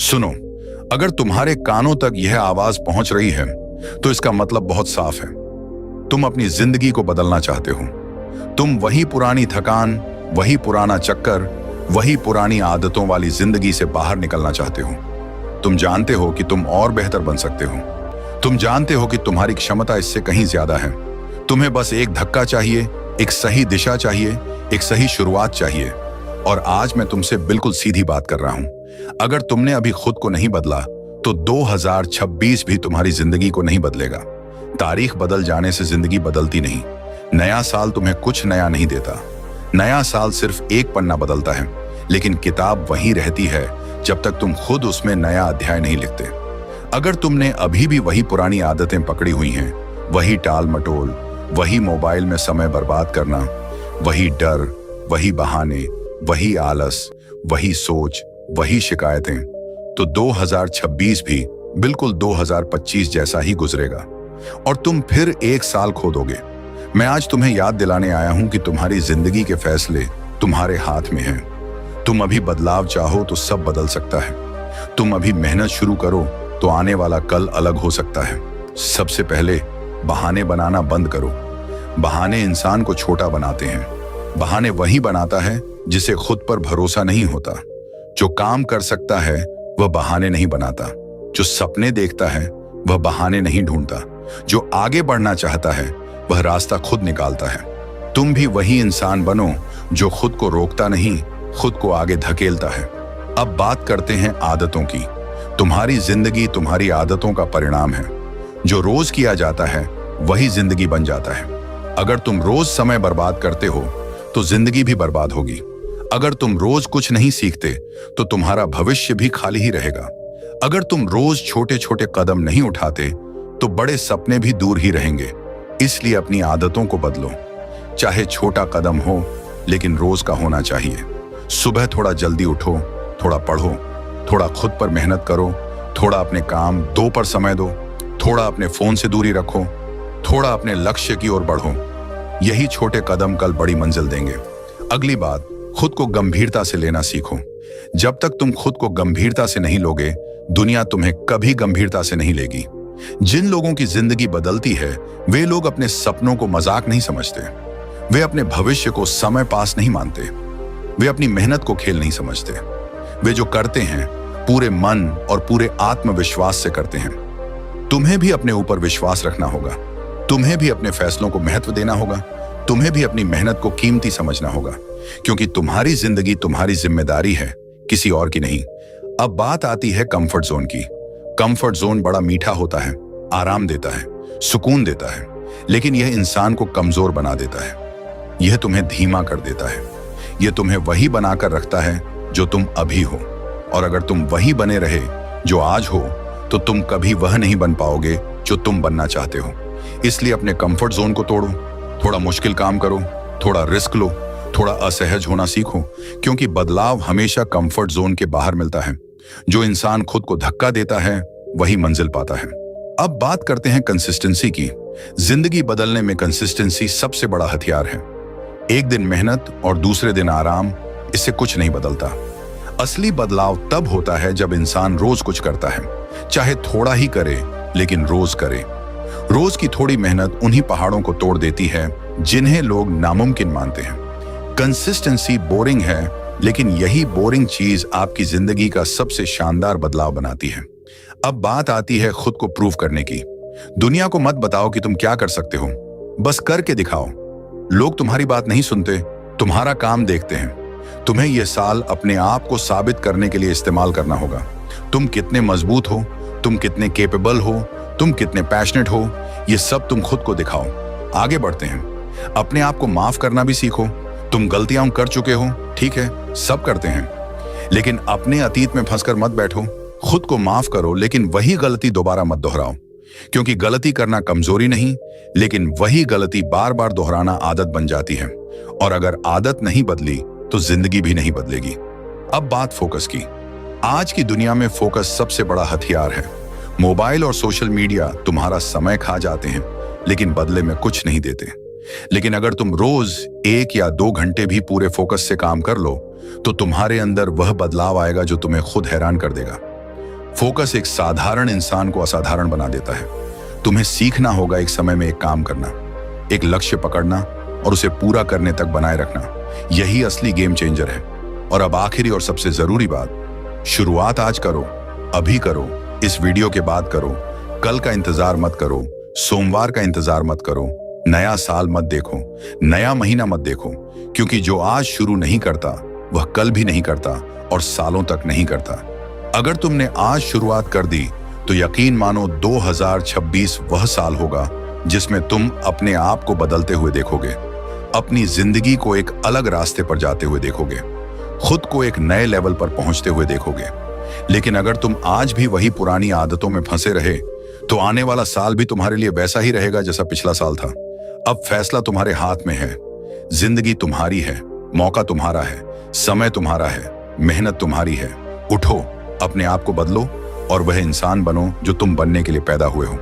सुनो, अगर तुम्हारे कानों तक यह आवाज पहुंच रही है तो इसका मतलब बहुत साफ है। तुम अपनी जिंदगी को बदलना चाहते हो। तुम वही पुरानी थकान, वही पुराना चक्कर, वही पुरानी आदतों वाली जिंदगी से बाहर निकलना चाहते हो। तुम जानते हो कि तुम और बेहतर बन सकते हो। तुम जानते हो कि तुम्हारी क्षमता इससे कहीं ज्यादा है। तुम्हें बस एक धक्का चाहिए, एक सही दिशा चाहिए, एक सही शुरुआत चाहिए। और आज मैं तुमसे बिल्कुल सीधी बात कर रहा हूं। अगर तुमने अभी खुद को नहीं बदला तो 2026 भी तुम्हारी जिंदगी को नहीं बदलेगा। तारीख बदल जाने से जिंदगी बदलती नहीं। नया साल तुम्हें कुछ नया नहीं देता। नया साल सिर्फ एक पन्ना बदलता है, लेकिन किताब वहीं रहती है जब तक तुम खुद उसमें नया अध्याय नहीं लिखते। अगर तुमने अभी भी वही पुरानी आदतें पकड़ी हुई हैं, वही टाल मटोल, वही मोबाइल में समय बर्बाद करना, वही डर, वही बहाने, वही आलस, वही सोच, वही शिकायतें, तो 2026 भी बिल्कुल 2025 जैसा ही गुजरेगा और तुम फिर एक साल खो दोगे। मैं आज तुम्हें याद दिलाने आया हूं कि तुम्हारी जिंदगी के फैसले तुम्हारे हाथ में हैं। तुम अभी बदलाव चाहो तो सब बदल सकता है। तुम अभी मेहनत शुरू करो तो आने वाला कल अलग हो सकता है। सबसे पहले बहाने बनाना बंद करो। बहाने इंसान को छोटा बनाते हैं। बहाने वही बनाता है जिसे खुद पर भरोसा नहीं होता। जो काम कर सकता है वह बहाने नहीं बनाता। जो सपने देखता है वह बहाने नहीं ढूंढता। जो आगे बढ़ना चाहता है वह रास्ता खुद निकालता है। तुम भी वही इंसान बनो जो खुद को रोकता नहीं, खुद को आगे धकेलता है। अब बात करते हैं आदतों की। तुम्हारी जिंदगी तुम्हारी आदतों का परिणाम है। जो रोज किया जाता है वही जिंदगी बन जाता है। अगर तुम रोज समय बर्बाद करते हो तो जिंदगी भी बर्बाद होगी। अगर तुम रोज कुछ नहीं सीखते तो तुम्हारा भविष्य भी खाली ही रहेगा। अगर तुम रोज छोटे छोटे कदम नहीं उठाते तो बड़े सपने भी दूर ही रहेंगे। इसलिए अपनी आदतों को बदलो। चाहे छोटा कदम हो, लेकिन रोज का होना चाहिए। सुबह थोड़ा जल्दी उठो, थोड़ा पढ़ो, थोड़ा खुद पर मेहनत करो, थोड़ा अपने काम दो पर समय दो, थोड़ा अपने फोन से दूरी रखो, थोड़ा अपने लक्ष्य की ओर बढ़ो। यही छोटे कदम कल बड़ी मंजिल देंगे। अगली बात, खुद को गंभीरता से लेना सीखो। जब तक तुम खुद को गंभीरता से नहीं लोगे, दुनिया तुम्हें कभी गंभीरता से नहीं लेगी। जिन लोगों की जिंदगी बदलती है वे लोग अपने सपनों को मजाक नहीं समझते। वे अपने भविष्य को समय पास नहीं मानते। वे अपनी मेहनत को खेल नहीं समझते। वे जो करते हैं पूरे मन और पूरे आत्मविश्वास से करते हैं। तुम्हें भी अपने ऊपर विश्वास रखना होगा। तुम्हें भी अपने फैसलों को महत्व देना होगा। तुम्हें भी अपनी मेहनत को कीमती समझना होगा, क्योंकि तुम्हारी जिंदगी तुम्हारी जिम्मेदारी है, किसी और की नहीं। अब बात आती है कंफर्ट जोन की। कंफर्ट जोन बड़ा मीठा होता है, आराम देता है, सुकून देता है, लेकिन यह इंसान को कमजोर बना देता है। यह तुम्हें धीमा कर देता है। यह तुम्हें वही बनाकर रखता है जो तुम अभी हो। और अगर तुम वही बने रहे जो आज हो तो तुम कभी वह नहीं बन पाओगे जो तुम बनना चाहते हो। इसलिए अपने कंफर्ट जोन को तोड़ो। थोड़ा मुश्किल काम करो, थोड़ा रिस्क लो, थोड़ा असहज होना सीखो, क्योंकि बदलाव हमेशा कंफर्ट जोन के बाहर मिलता है। जो इंसान खुद को धक्का देता है वही मंजिल पाता है। अब बात करते हैं कंसिस्टेंसी की। जिंदगी बदलने में कंसिस्टेंसी सबसे बड़ा हथियार है। एक दिन मेहनत और दूसरे दिन आराम, इससे कुछ नहीं बदलता। असली बदलाव तब होता है जब इंसान रोज कुछ करता है, चाहे थोड़ा ही करे लेकिन रोज करे। रोज की थोड़ी मेहनत उन्हीं पहाड़ों को तोड़ देती है जिन्हें लोग नामुमकिन मानते हैं। कंसिस्टेंसी बोरिंग है, लेकिन यही बोरिंग चीज आपकी जिंदगी का सबसे शानदार बदलाव बनाती है। अब बात आती है खुद को प्रूव करने की। दुनिया को मत बताओ कि तुम क्या कर सकते हो, बस करके दिखाओ। लोग तुम्हारी बात नहीं सुनते, तुम्हारा काम देखते हैं। तुम्हें यह साल अपने आप को साबित करने के लिए इस्तेमाल करना होगा। तुम कितने मजबूत हो, तुम कितने कैपेबल हो, तुम कितने पैशनेट हो, ये सब तुम खुद को दिखाओ। आगे बढ़ते हैं। अपने आप को माफ करना भी सीखो। तुम गलतियां कर चुके हो, ठीक है, सब करते हैं, लेकिन अपने अतीत में फंसकर मत बैठो। खुद को माफ करो, लेकिन वही गलती दोबारा मत दोहराओ, क्योंकि गलती करना कमजोरी नहीं, लेकिन वही गलती बार बार दोहराना आदत बन जाती है। और अगर आदत नहीं बदली तो जिंदगी भी नहीं बदलेगी। अब बात फोकस की। आज की दुनिया में फोकस सबसे बड़ा हथियार है। मोबाइल और सोशल मीडिया तुम्हारा समय खा जाते हैं, लेकिन बदले में कुछ नहीं देते। लेकिन अगर तुम रोज 1 या 2 घंटे भी पूरे फोकस से काम कर लो तो तुम्हारे अंदर वह बदलाव आएगा जो तुम्हें खुद हैरान कर देगा। फोकस एक साधारण इंसान को असाधारण बना देता है। तुम्हें सीखना होगा एक समय में एक काम करना, एक लक्ष्य पकड़ना और उसे पूरा करने तक बनाए रखना। यही असली गेम चेंजर है। और अब आखिरी और सबसे जरूरी बात, शुरुआत आज करो, अभी करो, इस वीडियो के बाद करो। कल का इंतजार मत करो, सोमवार का इंतजार मत करो, नया साल मत देखो, नया महीना मत देखो, क्योंकि जो आज शुरू नहीं करता वह कल भी नहीं करता और सालों तक नहीं करता। अगर तुमने आज शुरुआत कर दी तो यकीन मानो 2026 वह साल होगा जिसमें तुम अपने आप को बदलते हुए देखोगे, अपनी जिंदगी को एक अलग रास्ते पर जाते हुए देखोगे, खुद को एक नए लेवल पर पहुंचते हुए देखोगे। लेकिन अगर तुम आज भी वही पुरानी आदतों में फंसे रहे तो आने वाला साल भी तुम्हारे लिए वैसा ही रहेगा जैसा पिछला साल था। अब फैसला तुम्हारे हाथ में है। जिंदगी तुम्हारी है, मौका तुम्हारा है, समय तुम्हारा है, मेहनत तुम्हारी है। उठो, अपने आप को बदलो और वह इंसान बनो जो तुम बनने के लिए पैदा हुए हो।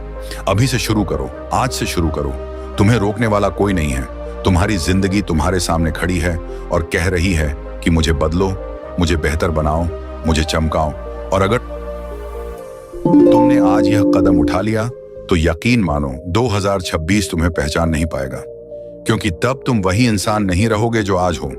अभी से शुरू करो, आज से शुरू करो। तुम्हें रोकने वाला कोई नहीं है। तुम्हारी जिंदगी तुम्हारे सामने खड़ी है और कह रही है कि मुझे बदलो, मुझे बेहतर बनाओ, मुझे चमकाओ। और अगर तुमने आज यह कदम उठा लिया तो यकीन मानो 2026 तुम्हें पहचान नहीं पाएगा, क्योंकि तब तुम वही इंसान नहीं रहोगे जो आज हो।